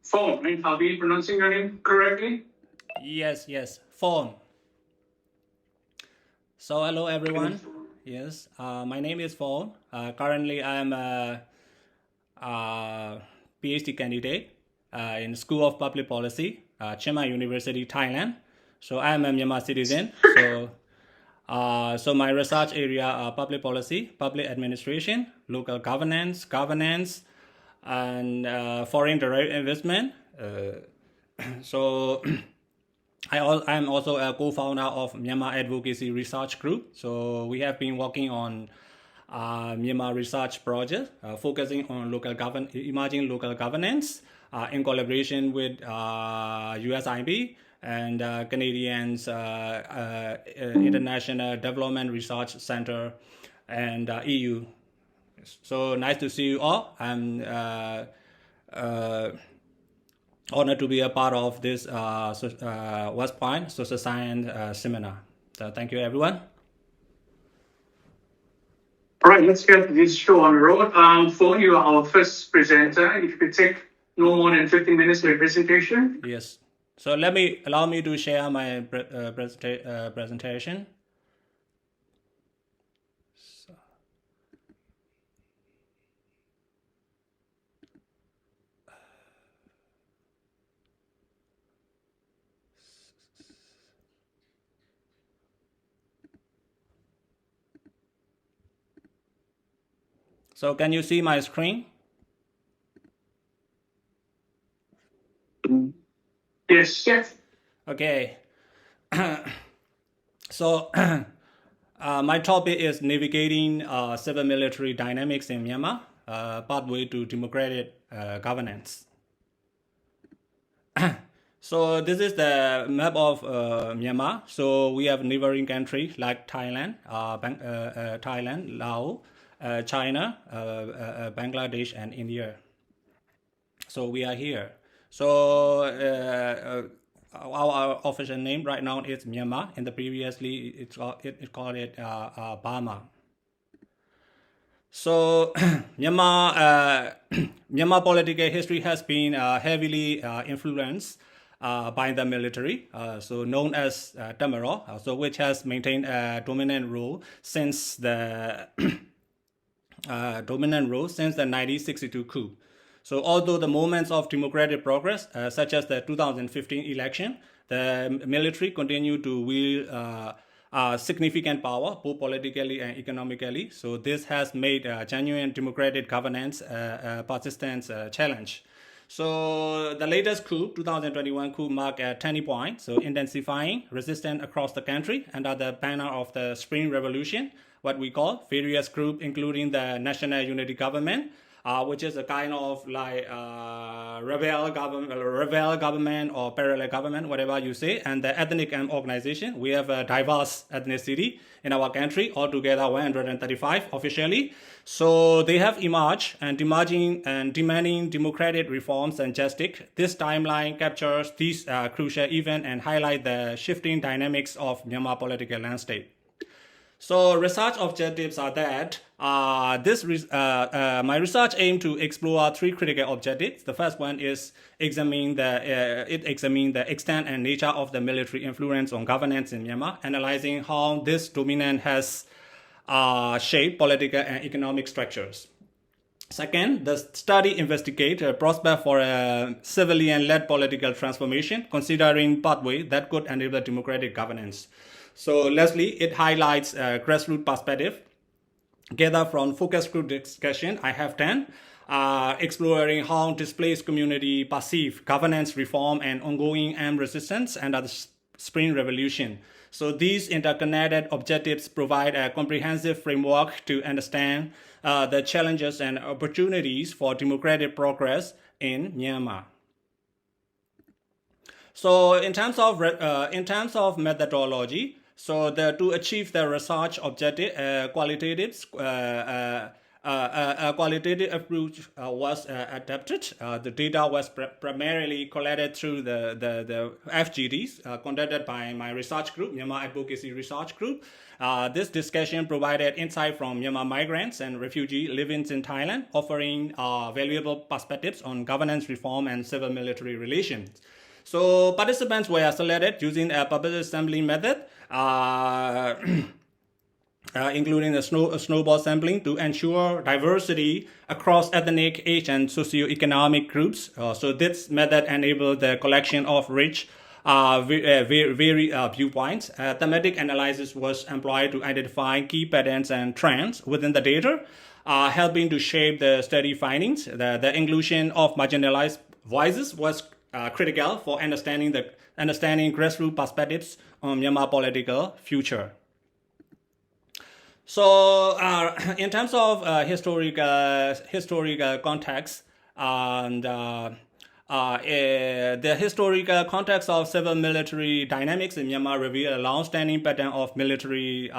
Phone. Are we pronouncing your name correctly? Yes, phone. So hello everyone. Yes, my name is Phone. Currently, I am a PhD candidate in School of Public Policy, Chiang Mai University, Thailand. So I am a Myanmar citizen. So my research area are public policy, public administration, local governance, and foreign direct investment. So I'm also a co-founder of Myanmar Advocacy Research Group. So we have been working on Myanmar research project focusing on emerging local governance in collaboration with USIP and Canadians International Development Research Center and EU. So nice to see you all. I'm honored to be a part of this West Point Social Science seminar. So thank you, everyone. All right, let's get this show on the road. Phone, you are our first presenter. If you could take no more than 15 minutes for your presentation. Yes. So allow me to share my presentation. So can you see my screen? Yes. Okay. So my topic is navigating civil military dynamics in Myanmar, pathway to democratic governance. So this is the map of Myanmar. So we have neighboring countries like Thailand, Thailand, Laos, China, Bangladesh, and India. So we are here. So our official name right now is Myanmar. In the previously, it called it Burma. So Myanmar political history has been heavily influenced by the military, so known as Tamaro, so which has maintained a dominant role since the 1962 coup. So although the moments of democratic progress, such as the 2015 election, the military continued to wield significant power, both politically and economically. So this has made genuine democratic governance a persistent challenge. So the latest coup, 2021 coup, marked a turning point, so intensifying resistance across the country under the banner of the Spring Revolution, what we call various groups, including the National Unity Government, which is a kind of like rebel government or parallel government, whatever you say, and the ethnic organization. We have a diverse ethnicity in our country, altogether 135 officially. So they have emerged and demanding democratic reforms and justice. This timeline captures these crucial events and highlight the shifting dynamics of Myanmar political landscape. So research objectives are that my research aimed to explore three critical objectives. The first one is examine the extent and nature of the military influence on governance in Myanmar, analyzing how this dominance has shaped political and economic structures. Second, the study investigates a prospect for a civilian-led political transformation, considering pathway that could enable democratic governance. So lastly, it highlights a grassroots perspective gathered from focus group discussion I have done, exploring how displaced community perceive governance reform and ongoing armed resistance under the Spring Revolution. So these interconnected objectives provide a comprehensive framework to understand the challenges and opportunities for democratic progress in Myanmar. So in terms of methodology, so to achieve the research objective, qualitatives, a qualitative approach was adapted. The data was primarily collected through the FGDs conducted by my research group, Myanmar Advocacy Research Group. This discussion provided insight from Myanmar migrants and refugees living in Thailand, offering valuable perspectives on governance reform and civil-military relations. So participants were selected using a public sampling method, including a snowball sampling to ensure diversity across ethnic, age, and socioeconomic groups. So this method enabled the collection of rich varied viewpoints. Thematic analysis was employed to identify key patterns and trends within the data, helping to shape the study findings. The inclusion of marginalized voices was critical for understanding grassroots perspectives on Myanmar political future. So, in terms of historical context, and the historical context of civil-military dynamics in Myanmar reveal a long-standing pattern of military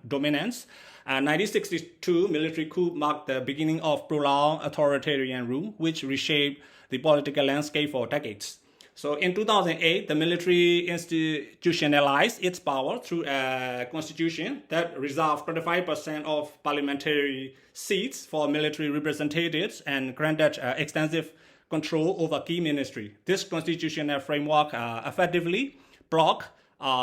dominance. 1962 military coup marked the beginning of prolonged authoritarian rule, which reshaped the political landscape for decades. So in 2008, the military institutionalized its power through a constitution that reserved 25% of parliamentary seats for military representatives and granted extensive control over key ministry. This constitutional framework effectively blocked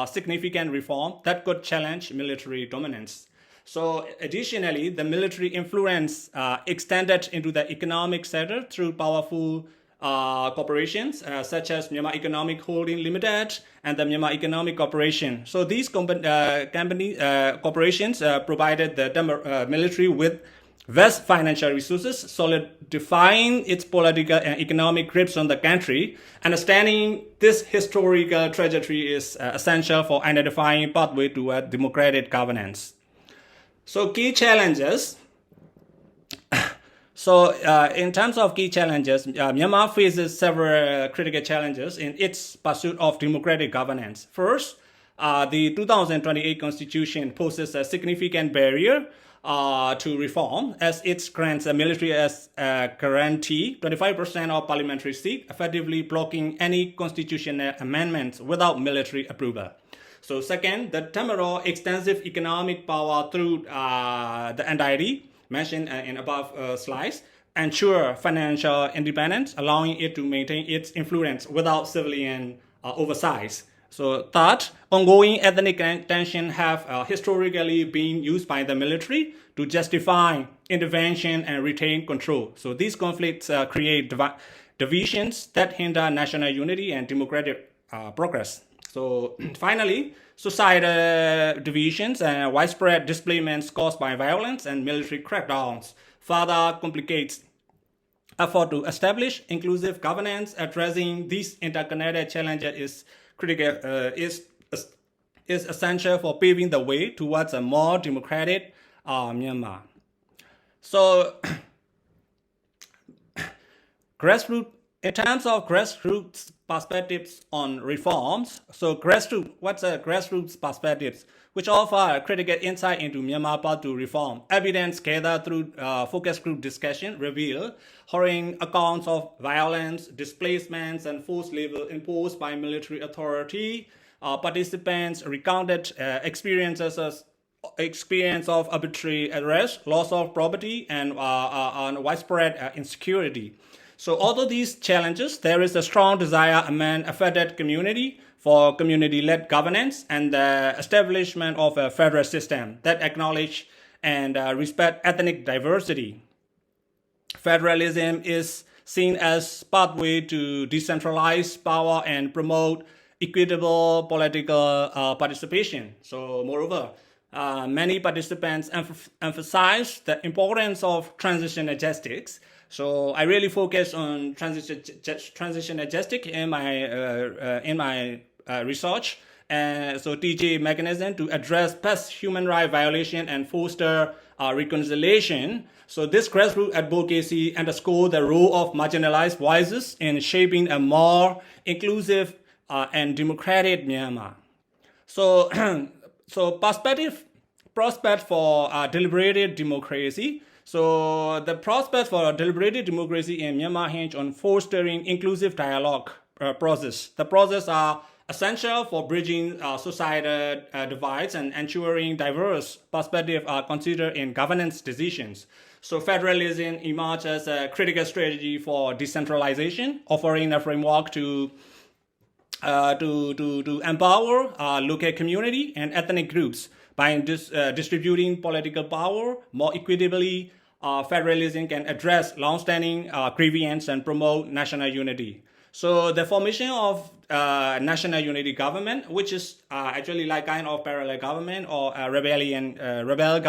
significant reform that could challenge military dominance. So additionally, the military influence extended into the economic sector through powerful corporations such as Myanmar Economic Holding Limited and the Myanmar Economic Corporation. So these corporations provided the military with vast financial resources, solidifying its political and economic grips on the country. Understanding this historical trajectory is essential for identifying pathway toward democratic governance. So key challenges. So in terms of key challenges, Myanmar faces several critical challenges in its pursuit of democratic governance. First, the 2028 Constitution poses a significant barrier to reform, as it grants the military as a guarantee 25% of parliamentary seats, effectively blocking any constitutional amendments without military approval. So second, the temporal extensive economic power through the NDID mentioned in above slides ensure financial independence, allowing it to maintain its influence without civilian oversight. So third, ongoing ethnic tension have historically been used by the military to justify intervention and retain control. So these conflicts create divisions that hinder national unity and democratic progress. So finally, societal divisions and widespread displacements caused by violence and military crackdowns further complicates effort to establish inclusive governance. Addressing these interconnected challenges is critical, is essential for paving the way towards a more democratic Myanmar. So, in terms of grassroots perspectives on reforms, so what's a grassroots perspectives, which offer critical insight into Myanmar path to reform. Evidence gathered through focus group discussion reveal harrowing accounts of violence, displacements, and forced labor imposed by military authority. Participants recounted experience of arbitrary arrest, loss of property, and widespread insecurity. So although these challenges, there is a strong desire among affected community for community-led governance and the establishment of a federal system that acknowledge and respect ethnic diversity. Federalism is seen as pathway to decentralize power and promote equitable political participation. So moreover, many participants emphasize the importance of transitional justice. So I really focus on transitional justice in my research. So TJ mechanism to address past human rights violation and foster reconciliation. So this grassroots advocacy underscores the role of marginalized voices in shaping a more inclusive and democratic Myanmar. So prospect for deliberated democracy. So the prospects for deliberative democracy in Myanmar hinge on fostering inclusive dialogue process. The process are essential for bridging societal divides and ensuring diverse perspectives are considered in governance decisions. So federalism emerges as a critical strategy for decentralization, offering a framework to empower local community and ethnic groups by distributing political power more equitably. Federalism can address long-standing grievances and promote national unity. So the formation of national unity government, which is actually like kind of parallel government or a rebel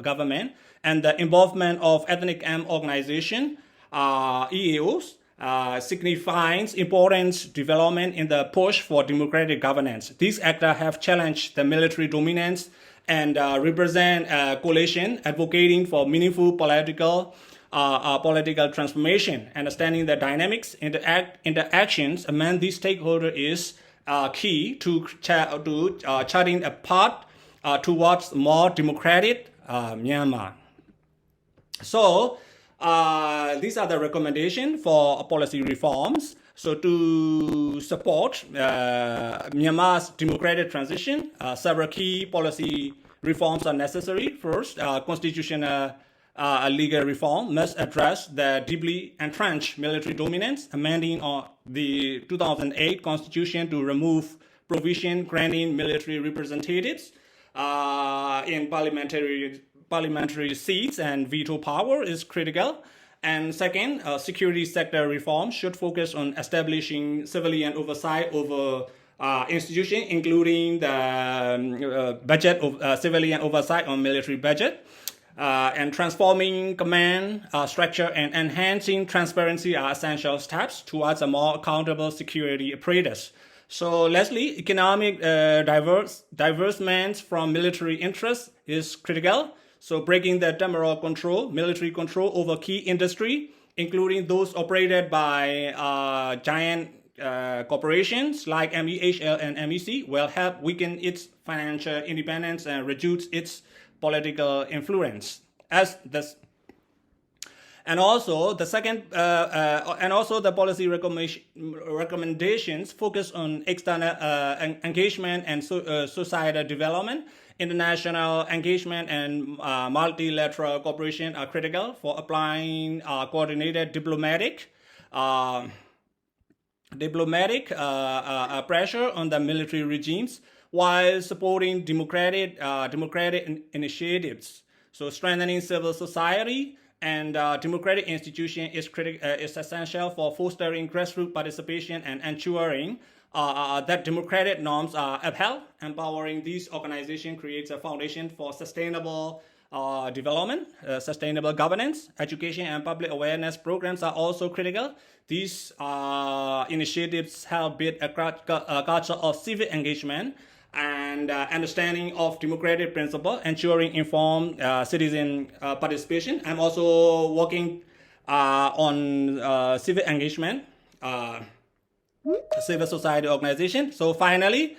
government, and the involvement of ethnic organization, EAOs, signifies important development in the push for democratic governance. These actors have challenged the military dominance and represent a coalition advocating for meaningful political transformation. Understanding the dynamics interactions among these stakeholders is key to charting a path towards more democratic Myanmar. So these are the recommendations for policy reforms. So to support Myanmar's democratic transition, several key policy reforms are necessary. First, constitutional legal reform must address the deeply entrenched military dominance, amending the 2008 constitution to remove provision granting military representatives in parliamentary seats and veto power is critical. And second, security sector reform should focus on establishing civilian oversight over institutions, including the budget of civilian oversight on military budget. And transforming command structure and enhancing transparency are essential steps towards a more accountable security apparatus. So lastly, economic divergence from military interests is critical. So breaking the temporal military control over key industry, including those operated by giant corporations like MEHL and MEC, will help weaken its financial independence and reduce its political influence. And also the policy recommendations focus on external engagement and societal development. International engagement and multilateral cooperation are critical for applying coordinated diplomatic pressure on the military regimes while supporting democratic initiatives. So strengthening civil society and democratic institution is essential for fostering grassroots participation and ensuring that democratic norms are upheld. Empowering these organizations creates a foundation for sustainable development, sustainable governance. Education and public awareness programs are also critical. These initiatives help build a culture of civic engagement and understanding of democratic principle, ensuring informed citizen participation. I'm also working on civic engagement, civil society organization. So finally,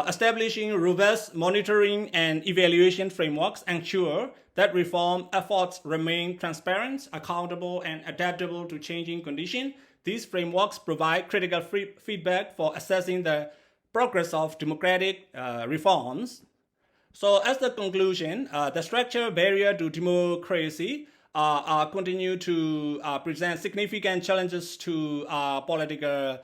establishing robust monitoring and evaluation frameworks ensure that reform efforts remain transparent, accountable, and adaptable to changing conditions. These frameworks provide critical feedback for assessing the progress of democratic reforms. So as the conclusion, the structural barrier to democracy continue to present significant challenges to political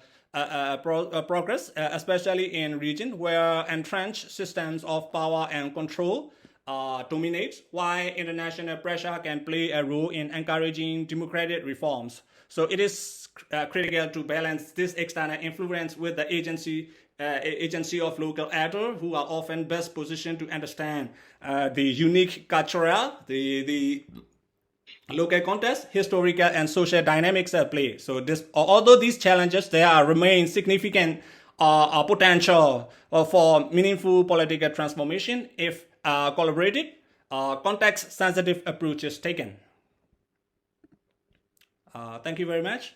progress, especially in regions where entrenched systems of power and control dominate, while international pressure can play a role in encouraging democratic reforms. So it is critical to balance this external influence with the agency of local actors who are often best positioned to understand the unique cultural, the local context, historical, and social dynamics at play. So although these challenges, there remain significant potential for meaningful political transformation if collaborative, context-sensitive approach is taken. Thank you very much.